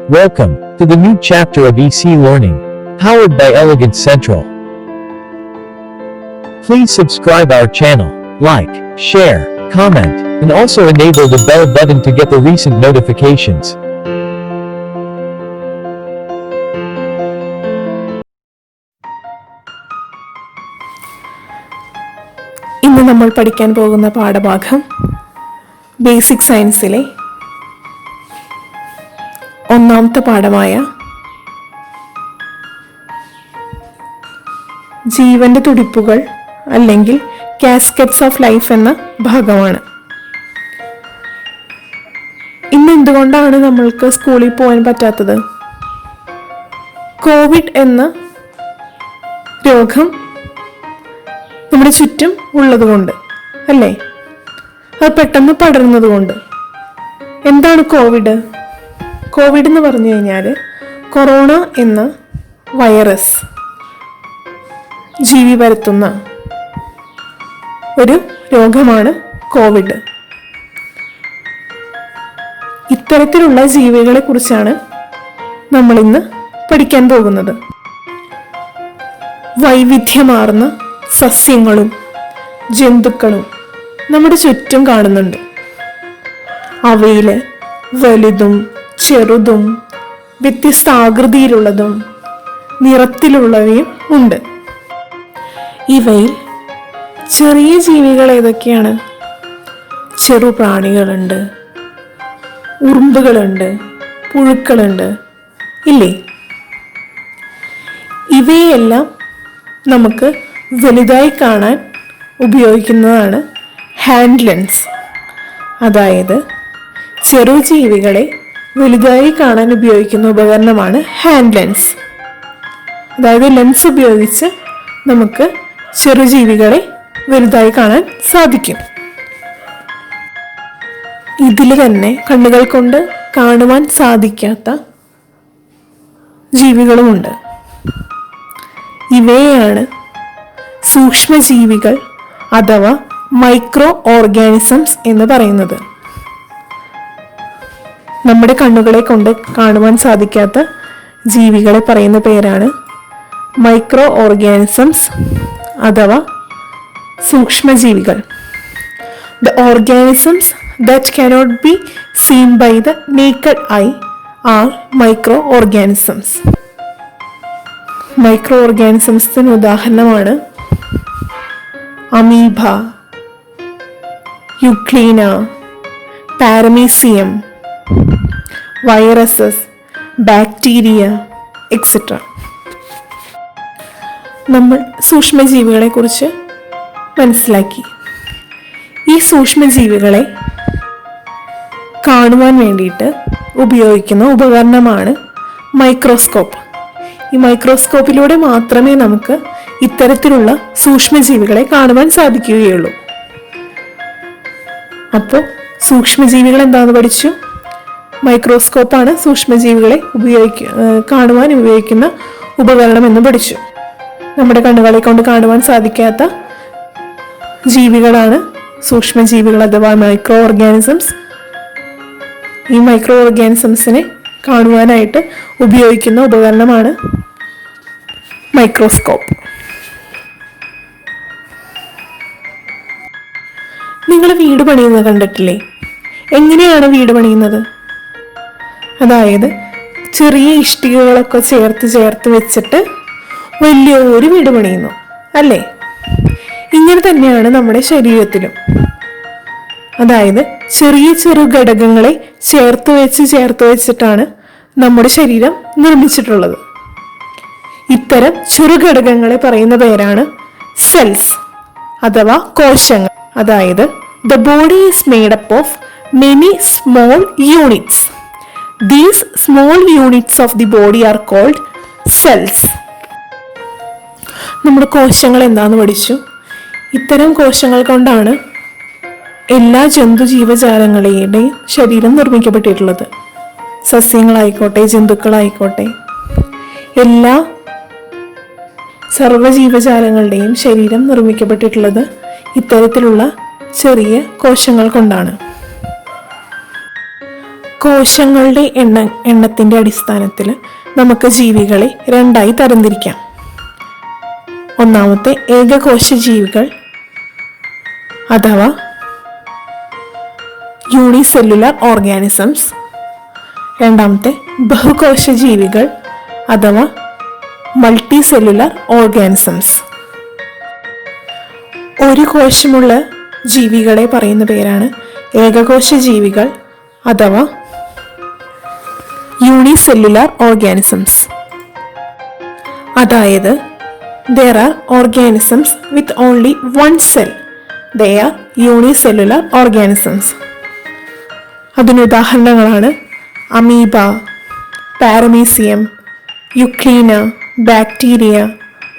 Welcome to the new chapter of EC Learning, powered by Elegant Central. Please subscribe our channel, like, share, comment, and also enable the bell button to get the recent notifications. ഇന്ന് നമ്മൾ പഠിക്കാൻ പോകുന്ന പാഠഭാഗം basic സയൻസിലെ ഒന്നാമത്തെ പാഠമായ ജീവന്റെ തുടിപ്പുകൾ അല്ലെങ്കിൽ caskets of life എന്ന ഭാഗമാണ്. ഇന്ന് എന്തുകൊണ്ടാണ് നമ്മൾക്ക് സ്കൂളിൽ പോകാൻ പറ്റാത്തത്? കോവിഡ് എന്ന രോഗം നമ്മുടെ ചുറ്റും ഉള്ളതുകൊണ്ട് അല്ലേ? അത് പെട്ടെന്ന് പടരുന്നതുകൊണ്ട്. എന്താണ് കോവിഡ്? കോവിഡ് എന്ന് പറഞ്ഞു കഴിഞ്ഞാൽ കൊറോണ എന്ന വൈറസ് ജീവി പരത്തുന്ന ഒരു രോഗമാണ് കോവിഡ്. ഇത്തരത്തിലുള്ള ജീവികളെ കുറിച്ചാണ് നമ്മൾ ഇന്ന് പഠിക്കാൻ പോകുന്നത്. വൈവിധ്യമാർന്ന സസ്യങ്ങളും ജന്തുക്കളും നമ്മുടെ ചുറ്റും കാണുന്നുണ്ട്. അവയിൽ വലുതും ചെറുതും വ്യത്യസ്ത ആകൃതിയിലുള്ളതും നിറത്തിലുള്ളവയും ഉണ്ട്. ഇവയിൽ ചെറിയ ജീവികൾ ഏതൊക്കെയാണ്? ചെറു പ്രാണികളുണ്ട്, ഉറുമ്പുകളുണ്ട്, പുഴുക്കളുണ്ട്, ഇല്ലേ? ഇവയെല്ലാം നമുക്ക് വലുതായി കാണാൻ ഉപയോഗിക്കുന്നതാണ് ഹാൻഡ് ലെൻസ്. അതായത് ചെറുജീവികളെ വലുതായി കാണാൻ ഉപയോഗിക്കുന്ന ഉപകരണമാണ് ഹാൻഡ് ലെൻസ്. അതായത് ലെൻസ് ഉപയോഗിച്ച് നമുക്ക് ചെറുജീവികളെ വലുതായി കാണാൻ സാധിക്കും. ഇതിൽ തന്നെ കണ്ണുകൾ കൊണ്ട് കാണുവാൻ സാധിക്കാത്ത ജീവികളുമുണ്ട്. ഇവയെയാണ് സൂക്ഷ്മജീവികൾ അഥവാ മൈക്രോ ഓർഗാനിസംസ് എന്ന് പറയുന്നത്. നമ്മുടെ കണ്ണുകളെ കൊണ്ട് കാണുവാൻ സാധിക്കാത്ത ജീവികളെ പറയുന്ന പേരാണ് മൈക്രോ ഓർഗാനിസംസ് അഥവാ സൂക്ഷ്മജീവികൾ. The organisms that cannot be seen by the naked eye are microorganisms. Micro ഓർഗാനിസംസിന് ഉദാഹരണമാണ് amoeba, euglena, paramecium, viruses, bacteria etcetera. നമ്മൾ സൂക്ഷ്മജീവികളെ കുറിച്ച് മനസ്സിലാക്കി. ഈ സൂക്ഷ്മജീവികളെ കാണുവാൻ വേണ്ടിയിട്ട് ഉപയോഗിക്കുന്ന ഉപകരണമാണ് മൈക്രോസ്കോപ്പ്. ഈ മൈക്രോസ്കോപ്പിലൂടെ മാത്രമേ നമുക്ക് ഇത്തരത്തിലുള്ള സൂക്ഷ്മജീവികളെ കാണുവാൻ സാധിക്കുകയുള്ളൂ. അപ്പോൾ സൂക്ഷ്മജീവികൾ എന്താണെന്ന് പഠിച്ചു. മൈക്രോസ്കോപ്പാണ് സൂക്ഷ്മജീവികളെ കാണുവാൻ ഉപയോഗിക്കുന്ന ഉപകരണം എന്ന് പഠിച്ചു. നമ്മുടെ കണ്ണുകളെ കൊണ്ട് കാണുവാൻ സാധിക്കാത്ത ജീവികളാണ് സൂക്ഷ്മജീവികൾ അഥവാ മൈക്രോ ഓർഗാനിസംസ്. ഈ മൈക്രോ ഓർഗാനിസംസിനെ കാണുവാനായിട്ട് ഉപയോഗിക്കുന്ന ഉപകരണമാണ് മൈക്രോസ്കോപ്പ്. നിങ്ങൾ വീട് പണിയുന്നത് കണ്ടിട്ടില്ലേ? എങ്ങനെയാണ് വീട് പണിയുന്നത്? അതായത് ചെറിയ ഇഷ്ടികകളൊക്കെ ചേർത്ത് വെച്ചിട്ട് വലിയൊരു വീട് പണിയുന്നു അല്ലേ? ഇങ്ങനെ തന്നെയാണ് നമ്മുടെ ശരീരത്തിലും. അതായത് ചെറിയ ചെറു ഘടകങ്ങളെ ചേർത്ത് വെച്ചിട്ടാണ് നമ്മുടെ ശരീരം നിർമ്മിച്ചിട്ടുള്ളത്. ഇത്തരം ചെറുഘടകങ്ങളെ പറയുന്ന പേരാണ് സെൽസ് അഥവാ കോശങ്ങൾ. അതായത് the body is made up of many small units. These small units of the body are called cells. നമ്മുടെ കോശങ്ങൾ എന്താണെന്ന് പഠിച്ചു. ഇത്തരം കോശങ്ങൾ കൊണ്ടാണ് എല്ലാ ജന്തു ജീവജാലങ്ങളുടെയും ശരീരം നിർമ്മിക്കപ്പെട്ടിട്ടുള്ളത്. സസ്യങ്ങളായിക്കോട്ടെ ജന്തുക്കളായിക്കോട്ടെ എല്ലാ സർവ്വജീവജാലങ്ങളുടെയും ശരീരം നിർമ്മിക്കപ്പെട്ടിട്ടുള്ളത് ഇത്തരത്തിലുള്ള ചെറിയ കോശങ്ങൾ കൊണ്ടാണ്. കോശങ്ങളുടെ എണ്ണത്തിന്റെ അടിസ്ഥാനത്തിൽ നമുക്ക് ജീവികളെ രണ്ടായി തരംതിരിക്കാം. ഒന്നാമത്തെ ഏകകോശ ജീവികൾ അഥവാ യൂണിസെല്ലുലാർ ഓർഗാനിസംസ്. രണ്ടാമത്തെ ബഹുകോശ ജീവികൾ അഥവാ മൾട്ടി സെല്ലുലാർ ഓർഗാനിസംസ്. ഒരു കോശമുള്ള ജീവികളെ പറയുന്ന പേരാണ് ഏകകോശ ജീവികൾ അഥവാ യൂണിസെല്ലുലാർ ഓർഗാനിസംസ്. അതായത് there are organisms with only one cell. They are unicellular organisms. അതിന് ഉദാഹരണങ്ങളാണ് amoeba, paramecium, യുക്ലീന, bacteria,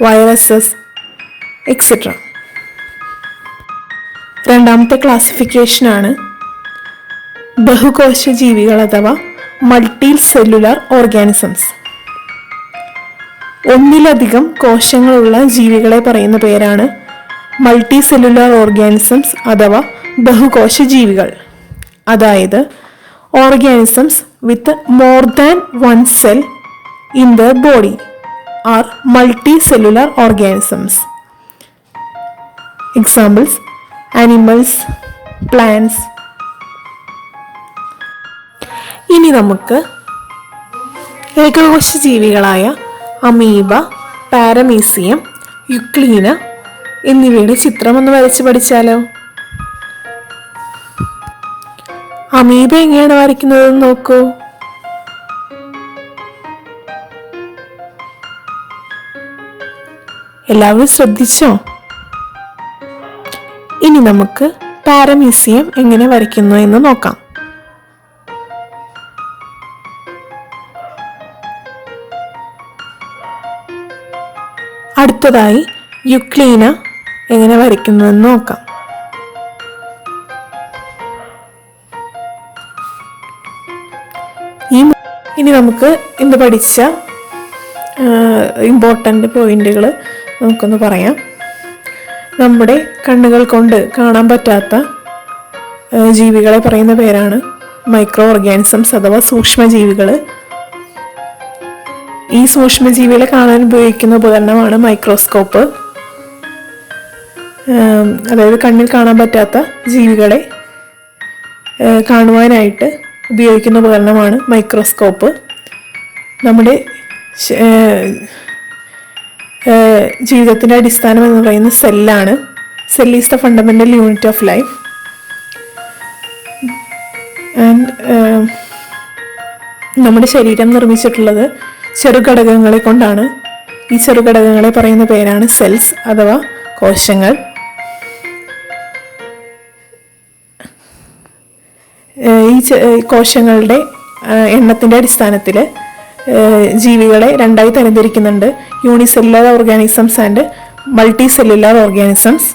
viruses etcetera. രണ്ടാമത്തെ ക്ലാസിഫിക്കേഷനാണ് ബഹുകോശ ജീവികൾ അഥവാ മൾട്ടി സെല്ലുലാർ ഓർഗാനിസംസ്. ഒന്നിലധികം കോശങ്ങളുള്ള ജീവികളെ പറയുന്ന പേരാണ് മൾട്ടി സെല്ലുലാർ ഓർഗാനിസംസ് അഥവാ ബഹുകോശ ജീവികൾ. അതായത് organisms with more than one cell in the body are multicellular organisms. Examples animals, plants. ഇനി നമുക്ക് ഏകകോശ ജീവികളായ അമീബ, പാരമീസിയം, യുക്ലീന എന്നിവയുടെ ചിത്രം ഒന്ന് വരച്ച് പഠിച്ചാലോ? അമീബ എങ്ങനെയാണ് വരയ്ക്കുന്നതെന്ന് നോക്കൂ. എല്ലാവരും ശ്രദ്ധിച്ചോ? ഇനി നമുക്ക് പാരമീസിയം എങ്ങനെ വരയ്ക്കുന്നു എന്ന് നോക്കാം. അടുത്തതായി യുക്ലീന എങ്ങനെ വരയ്ക്കുന്നുവെന്ന് നോക്കാം. ഇനി നമുക്ക് ഇന്ന് പഠിച്ച ഇമ്പോർട്ടൻ്റ് പോയിന്റുകൾ നമുക്കൊന്ന് പറയാം. നമ്മുടെ കണ്ണുകൾ കൊണ്ട് കാണാൻ പറ്റാത്ത ജീവികളെ പറയുന്ന പേരാണ് മൈക്രോ ഓർഗാനിസംസ് അഥവാ സൂക്ഷ്മജീവികൾ. ഈ സൂക്ഷ്മജീവികളെ കാണാൻ ഉപയോഗിക്കുന്ന ഉപകരണമാണ് മൈക്രോസ്കോപ്പ്. അതായത് കണ്ണിൽ കാണാൻ പറ്റാത്ത ജീവികളെ കാണുവാനായിട്ട് ഉപയോഗിക്കുന്ന ഉപകരണമാണ് മൈക്രോസ്കോപ്പ്. നമ്മുടെ ജീവിതത്തിൻ്റെ അടിസ്ഥാനം എന്ന് പറയുന്നത് സെല്ലാണ്. Cell is the fundamental unit of life. And നമ്മുടെ ശരീരം നിർമ്മിച്ചിട്ടുള്ളത് ചെറുഘടകങ്ങളെ കൊണ്ടാണ്. ഈ ചെറുഘടകങ്ങളെ പറയുന്ന പേരാണ് സെൽസ് അഥവാ കോശങ്ങൾ. ഈ കോശങ്ങളുടെ എണ്ണത്തിൻ്റെ അടിസ്ഥാനത്തിൽ ജീവികളെ രണ്ടായി തരംതിരിക്കുന്നുണ്ട്: unicellular organisms and multicellular organisms.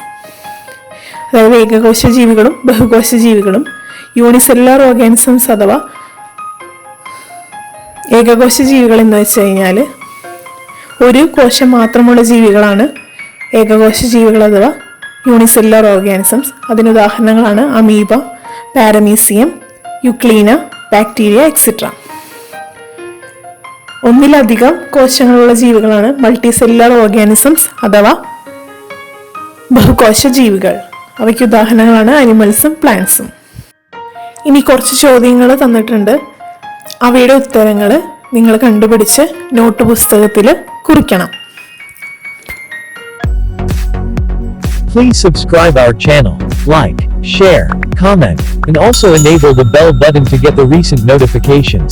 അതായത് ഏകകോശ ജീവികളും ബഹുകോശ ജീവികളും. യൂണിസെല്ലുലാർ ഓർഗാനിസംസ് അഥവാ ഏകകോശ ജീവികൾ എന്ന് വെച്ച് കഴിഞ്ഞാൽ ഒരു കോശം മാത്രമുള്ള ജീവികളാണ് ഏകകോശ ജീവികൾ അഥവാ യൂണിസെല്ലുലാർ ഓർഗാനിസംസ്. അതിന് ഉദാഹരണങ്ങളാണ് അമീബ, പാരമീസിയം, യുക്ലീന, ബാക്ടീരിയ എക്സെട്ര. ഒന്നിലധികം കോശങ്ങളുള്ള ജീവികളാണ് മൾട്ടി സെല്ലുലാർ ഓർഗാനിസംസ് അഥവാ ബഹുകോശ ജീവികൾ. അവയ്ക്ക് ഉദാഹരണങ്ങളാണ് അനിമൽസും പ്ലാന്റ്സും. ഇനി കുറച്ച് ചോദ്യങ്ങൾ തന്നിട്ടുണ്ട്. അവയുടെ ഉത്തരങ്ങൾ നിങ്ങൾ കണ്ടുപിടിച്ച് നോട്ട് പുസ്തകത്തിൽ കുറിക്കണം. Please subscribe our channel, like, share, comment, and also enable the bell button to get the recent notifications.